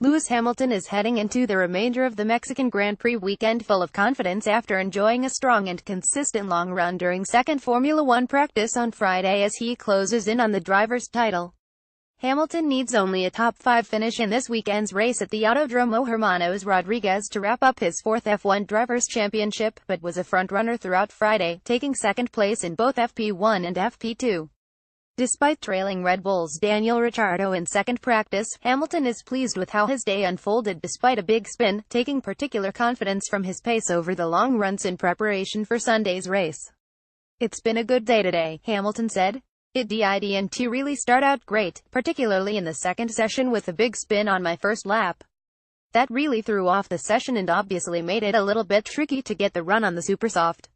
Lewis Hamilton is heading into the remainder of the Mexican Grand Prix weekend full of confidence after enjoying a strong and consistent long run during second Formula One practice on Friday as he closes in on the driver's title. Hamilton needs only a top-5 finish in this weekend's race at the Autodromo Hermanos Rodriguez to wrap up his fourth F1 Drivers' Championship, but was a front-runner throughout Friday, taking second place in both FP1 and FP2. Despite trailing Red Bull's Daniel Ricciardo in second practice, Hamilton is pleased with how his day unfolded despite a big spin, taking particular confidence from his pace over the long runs in preparation for Sunday's race. "It's been a good day today," Hamilton said. "It didn't really start out great, particularly in the second session with a big spin on my first lap. That really threw off the session and obviously made it a little bit tricky to get the run on the Supersoft.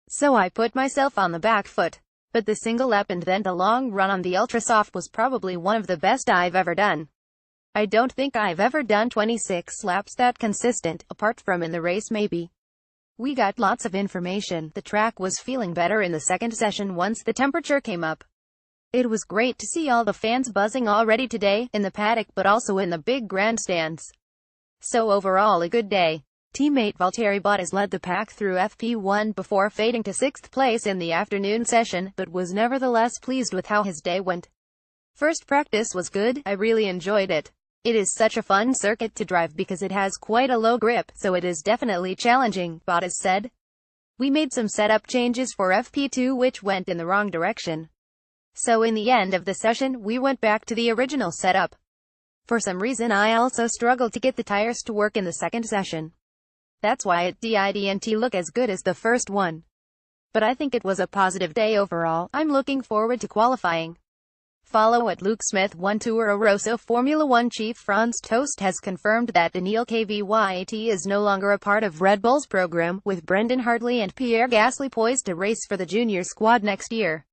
So I put myself on the back foot. But the single lap and then the long run on the Ultrasoft was probably one of the best I've ever done. I don't think I've ever done 26 laps that consistent, apart from in the race maybe. We got lots of information. The track was feeling better in the second session once the temperature came up. It was great to see all the fans buzzing already today, in the paddock but also in the big grandstands. So overall a good day." Teammate Valtteri Bottas led the pack through FP1 before fading to sixth place in the afternoon session, but was nevertheless pleased with how his day went. "First practice was good, I really enjoyed it. It is such a fun circuit to drive because it has quite a low grip, so it is definitely challenging," Bottas said. "We made some setup changes for FP2 which went in the wrong direction. So in the end of the session, we went back to the original setup. For some reason I also struggled to get the tires to work in the second session. That's why it didn't look as good as the first one. But I think it was a positive day overall. I'm looking forward to qualifying." Follow at Luke Smith 1 Toro Rosso Formula One chief Franz Tost has confirmed that Daniil Kvyat is no longer a part of Red Bull's program, with Brendan Hartley and Pierre Gasly poised to race for the junior squad next year.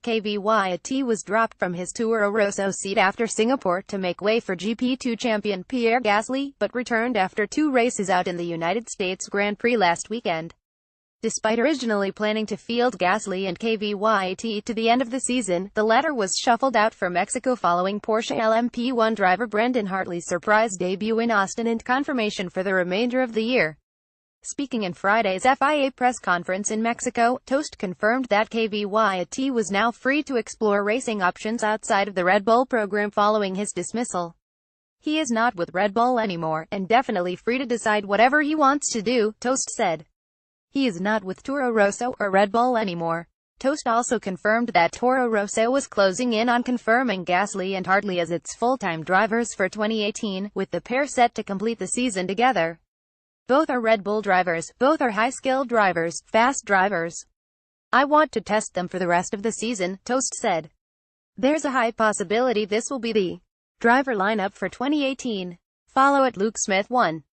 Kvyat was dropped from his Toro Rosso seat after Singapore to make way for GP2 champion Pierre Gasly, but returned after 2 races out in the United States Grand Prix last weekend. Despite originally planning to field Gasly and Kvyat to the end of the season, the latter was shuffled out for Mexico following Porsche LMP1 driver Brendan Hartley's surprise debut in Austin and confirmation for the remainder of the year. Speaking in Friday's FIA press conference in Mexico, Tost confirmed that Kvyat was now free to explore racing options outside of the Red Bull program following his dismissal. "He is not with Red Bull anymore, and definitely free to decide whatever he wants to do," Tost said. "He is not with Toro Rosso or Red Bull anymore." Tost also confirmed that Toro Rosso was closing in on confirming Gasly and Hartley as its full-time drivers for 2018, with the pair set to complete the season together. "Both are Red Bull drivers, both are high-skilled drivers, fast drivers. I want to test them for the rest of the season," Tost said. "There's a high possibility this will be the driver lineup for 2018. Follow at Luke Smith 1.